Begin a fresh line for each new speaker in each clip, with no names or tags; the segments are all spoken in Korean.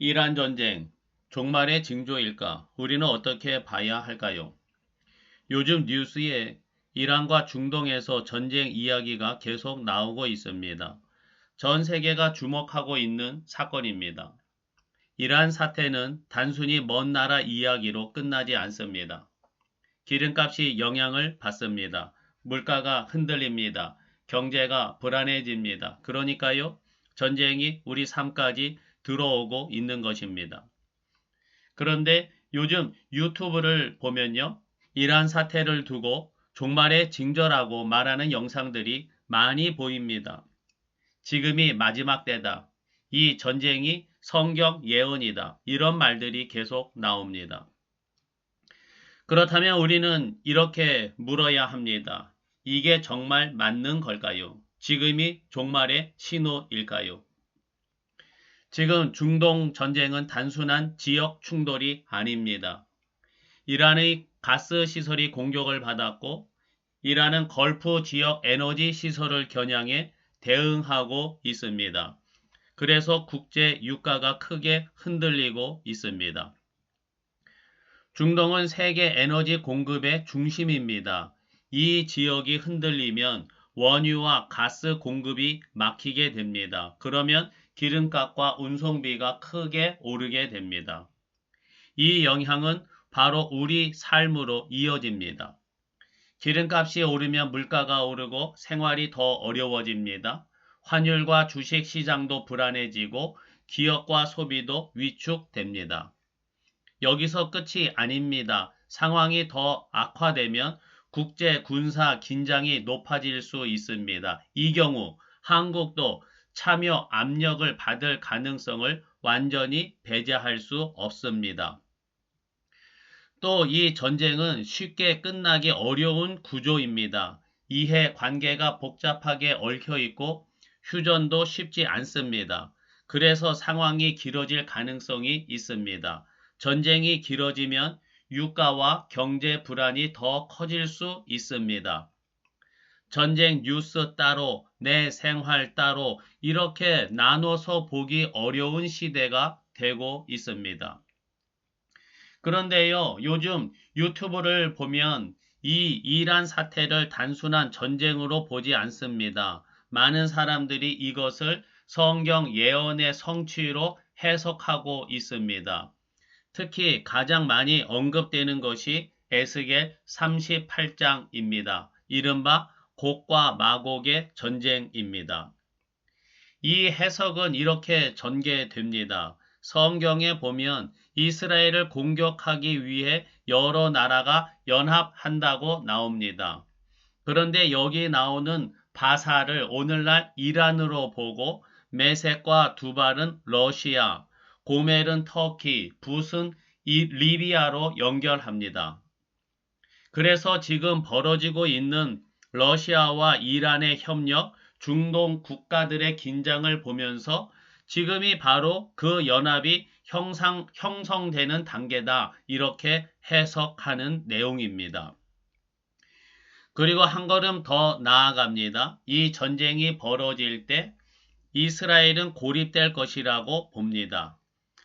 이란 전쟁, 종말의 징조일까? 우리는 어떻게 봐야 할까요? 요즘 뉴스에 이란과 중동에서 전쟁 이야기가 계속 나오고 있습니다. 전 세계가 주목하고 있는 사건입니다. 이란 사태는 단순히 먼 나라 이야기로 끝나지 않습니다. 기름값이 영향을 받습니다. 물가가 흔들립니다. 경제가 불안해집니다. 그러니까요, 전쟁이 우리 삶까지 들어오고 있는 것입니다. 그런데 요즘 유튜브를 보면요, 이란 사태를 두고 종말의 징조라고 말하는 영상들이 많이 보입니다. 지금이 마지막 때다. 이 전쟁이 성경 예언이다. 이런 말들이 계속 나옵니다. 그렇다면 우리는 이렇게 물어야 합니다. 이게 정말 맞는 걸까요? 지금이 종말의 신호일까요? 지금 중동 전쟁은 단순한 지역 충돌이 아닙니다. 이란의 가스 시설이 공격을 받았고, 이란은 걸프 지역 에너지 시설을 겨냥해 대응하고 있습니다. 그래서 국제 유가가 크게 흔들리고 있습니다. 중동은 세계 에너지 공급의 중심입니다. 이 지역이 흔들리면 원유와 가스 공급이 막히게 됩니다. 그러면 기름값과 운송비가 크게 오르게 됩니다. 이 영향은 바로 우리 삶으로 이어집니다. 기름값이 오르면 물가가 오르고 생활이 더 어려워집니다. 환율과 주식 시장도 불안해지고 기업과 소비도 위축됩니다. 여기서 끝이 아닙니다. 상황이 더 악화되면 국제 군사 긴장이 높아질 수 있습니다. 이 경우 한국도 참여 압력을 받을 가능성을 완전히 배제할 수 없습니다. 또 이 전쟁은 쉽게 끝나기 어려운 구조입니다. 이해 관계가 복잡하게 얽혀 있고 휴전도 쉽지 않습니다. 그래서 상황이 길어질 가능성이 있습니다. 전쟁이 길어지면 유가와 경제 불안이 더 커질 수 있습니다. 전쟁 뉴스 따로, 내 생활 따로 이렇게 나눠서 보기 어려운 시대가 되고 있습니다. 그런데요, 요즘 유튜브를 보면 이 이란 사태를 단순한 전쟁으로 보지 않습니다. 많은 사람들이 이것을 성경 예언의 성취로 해석하고 있습니다. 특히 가장 많이 언급되는 것이 에스겔 38장입니다. 이른바 곡과 마곡의 전쟁입니다. 이 해석은 이렇게 전개됩니다. 성경에 보면 이스라엘을 공격하기 위해 여러 나라가 연합한다고 나옵니다. 그런데 여기 나오는 바사를 오늘날 이란으로 보고 메섹과 두발은 러시아, 고멜은 터키, 붓은 리비아로 연결합니다. 그래서 지금 벌어지고 있는 러시아와 이란의 협력, 중동 국가들의 긴장을 보면서 지금이 바로 그 연합이 형성되는 단계다. 이렇게 해석하는 내용입니다. 그리고 한 걸음 더 나아갑니다. 이 전쟁이 벌어질 때 이스라엘은 고립될 것이라고 봅니다.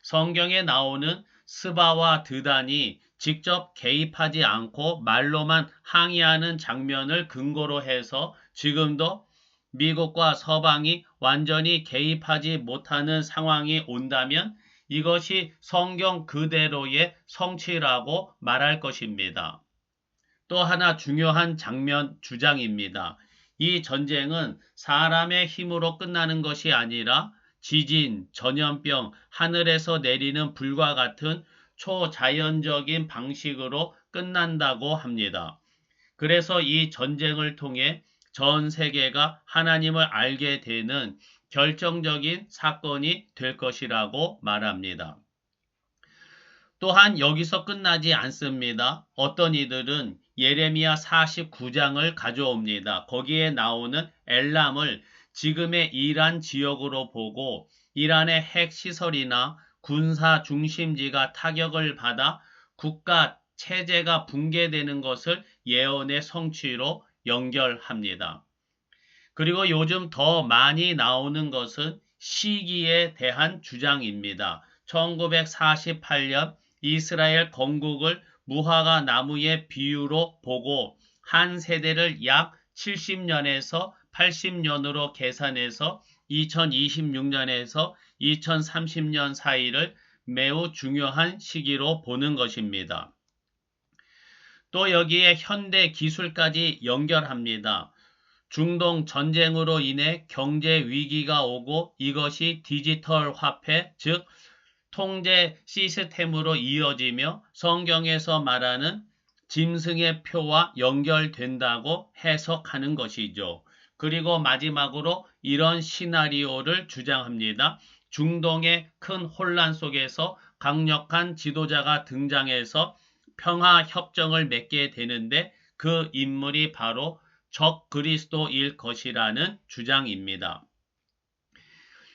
성경에 나오는 스바와 드단이 직접 개입하지 않고 말로만 항의하는 장면을 근거로 해서 지금도 미국과 서방이 완전히 개입하지 못하는 상황이 온다면 이것이 성경 그대로의 성취라고 말할 것입니다. 또 하나 중요한 장면 주장입니다. 이 전쟁은 사람의 힘으로 끝나는 것이 아니라 지진, 전염병, 하늘에서 내리는 불과 같은 초자연적인 방식으로 끝난다고 합니다. 그래서 이 전쟁을 통해 전 세계가 하나님을 알게 되는 결정적인 사건이 될 것이라고 말합니다. 또한 여기서 끝나지 않습니다. 어떤 이들은 예레미야 49장을 가져옵니다. 거기에 나오는 엘람을 지금의 이란 지역으로 보고 이란의 핵시설이나 군사 중심지가 타격을 받아 국가 체제가 붕괴되는 것을 예언의 성취로 연결합니다. 그리고 요즘 더 많이 나오는 것은 시기에 대한 주장입니다. 1948년 이스라엘 건국을 무화과 나무의 비유로 보고 한 세대를 약 70년에서 80년으로 계산해서 2026년에서 2030년 사이를 매우 중요한 시기로 보는 것입니다. 또 여기에 현대 기술까지 연결합니다. 중동 전쟁으로 인해 경제 위기가 오고 이것이 디지털 화폐, 즉 통제 시스템으로 이어지며 성경에서 말하는 짐승의 표와 연결된다고 해석하는 것이죠. 그리고 마지막으로 이런 시나리오를 주장합니다. 중동의 큰 혼란 속에서 강력한 지도자가 등장해서 평화 협정을 맺게 되는데 그 인물이 바로 적 그리스도일 것이라는 주장입니다.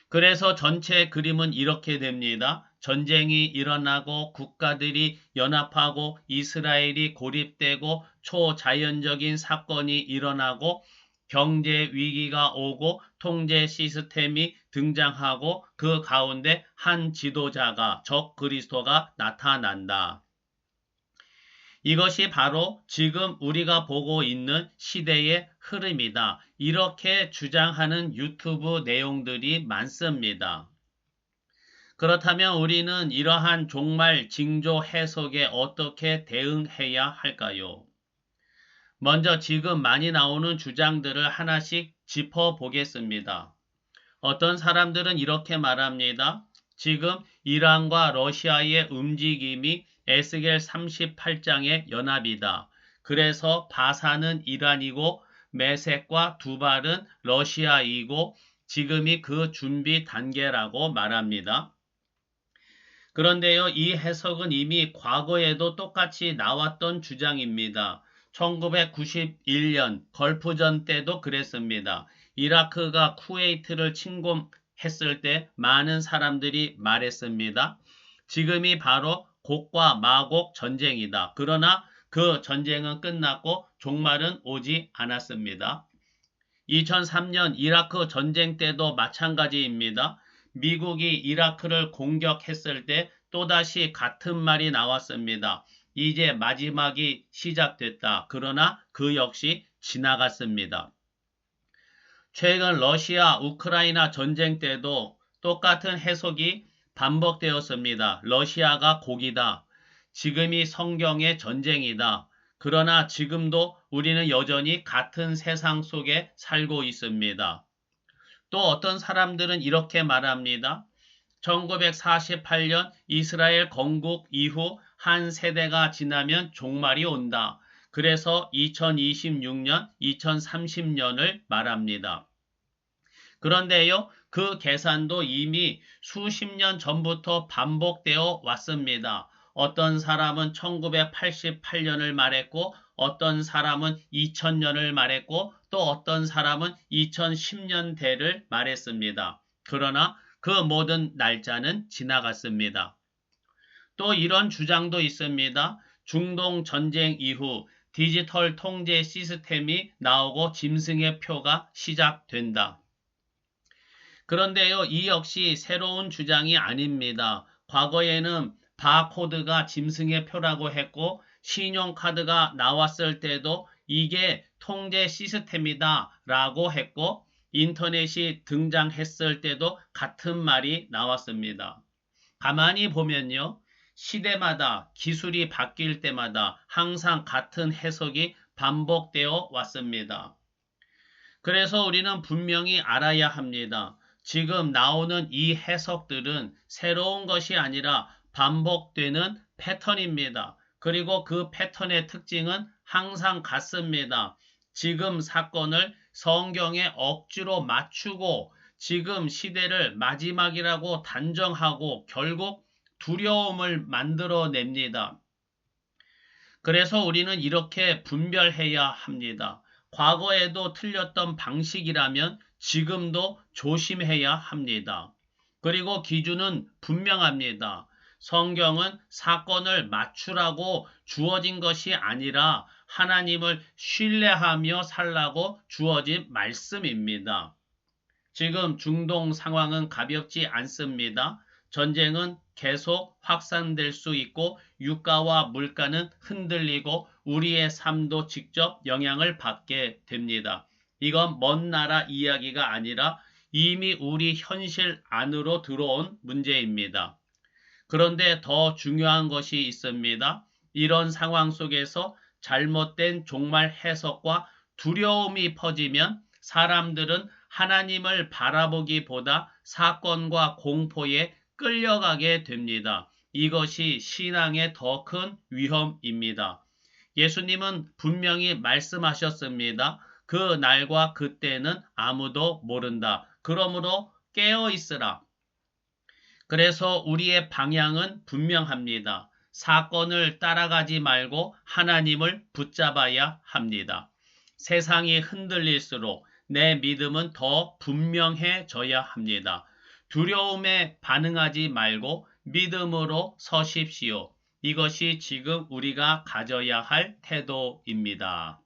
그래서 전체 그림은 이렇게 됩니다. 전쟁이 일어나고 국가들이 연합하고 이스라엘이 고립되고 초자연적인 사건이 일어나고 경제 위기가 오고 통제 시스템이 등장하고 그 가운데 한 지도자가 적 그리스도가 나타난다. 이것이 바로 지금 우리가 보고 있는 시대의 흐름이다. 이렇게 주장하는 유튜브 내용들이 많습니다. 그렇다면 우리는 이러한 종말 징조 해석에 어떻게 대응해야 할까요? 먼저 지금 많이 나오는 주장들을 하나씩 짚어보겠습니다. 어떤 사람들은 이렇게 말합니다. 지금 이란과 러시아의 움직임이 에스겔 38장의 연합이다. 그래서 바산은 이란이고 메섹과 두발은 러시아이고 지금이 그 준비 단계라고 말합니다. 그런데요, 이 해석은 이미 과거에도 똑같이 나왔던 주장입니다. 1991년 걸프전 때도 그랬습니다. 이라크가 쿠웨이트를 침공했을 때 많은 사람들이 말했습니다. 지금이 바로 곡과 마곡 전쟁이다. 그러나 그 전쟁은 끝났고 종말은 오지 않았습니다. 2003년 이라크 전쟁 때도 마찬가지입니다. 미국이 이라크를 공격했을 때 또다시 같은 말이 나왔습니다. 이제 마지막이 시작됐다. 그러나 그 역시 지나갔습니다. 최근 러시아 우크라이나 전쟁 때도 똑같은 해석이 반복되었습니다. 러시아가 곡이다. 지금이 성경의 전쟁이다. 그러나 지금도 우리는 여전히 같은 세상 속에 살고 있습니다. 또 어떤 사람들은 이렇게 말합니다. 1948년 이스라엘 건국 이후 한 세대가 지나면 종말이 온다. 그래서 2026년, 2030년을 말합니다. 그런데요, 그 계산도 이미 수십 년 전부터 반복되어 왔습니다. 어떤 사람은 1988년을 말했고, 어떤 사람은 2000년을 말했고, 또 어떤 사람은 2010년대를 말했습니다. 그러나 그 모든 날짜는 지나갔습니다. 또 이런 주장도 있습니다. 중동 전쟁 이후 디지털 통제 시스템이 나오고 짐승의 표가 시작된다. 그런데요, 이 역시 새로운 주장이 아닙니다. 과거에는 바코드가 짐승의 표라고 했고 신용카드가 나왔을 때도 이게 통제 시스템이다 라고 했고 인터넷이 등장했을 때도 같은 말이 나왔습니다. 가만히 보면요. 시대마다 기술이 바뀔 때마다 항상 같은 해석이 반복되어 왔습니다. 그래서 우리는 분명히 알아야 합니다. 지금 나오는 이 해석들은 새로운 것이 아니라 반복되는 패턴입니다. 그리고 그 패턴의 특징은 항상 같습니다. 지금 사건을 성경에 억지로 맞추고 지금 시대를 마지막이라고 단정하고 결국 두려움을 만들어냅니다. 그래서 우리는 이렇게 분별해야 합니다. 과거에도 틀렸던 방식이라면 지금도 조심해야 합니다. 그리고 기준은 분명합니다. 성경은 사건을 맞추라고 주어진 것이 아니라 하나님을 신뢰하며 살라고 주어진 말씀입니다. 지금 중동 상황은 가볍지 않습니다. 전쟁은 계속 확산될 수 있고 유가와 물가는 흔들리고 우리의 삶도 직접 영향을 받게 됩니다. 이건 먼 나라 이야기가 아니라 이미 우리 현실 안으로 들어온 문제입니다. 그런데 더 중요한 것이 있습니다. 이런 상황 속에서 잘못된 종말 해석과 두려움이 퍼지면 사람들은 하나님을 바라보기보다 사건과 공포에 끌려가게 됩니다. 이것이 신앙의 더 큰 위험입니다. 예수님은 분명히 말씀하셨습니다. 그 날과 그때는 아무도 모른다. 그러므로 깨어 있으라. 그래서 우리의 방향은 분명합니다. 사건을 따라가지 말고 하나님을 붙잡아야 합니다. 세상이 흔들릴수록 내 믿음은 더 분명해져야 합니다. 두려움에 반응하지 말고 믿음으로 서십시오. 이것이 지금 우리가 가져야 할 태도입니다.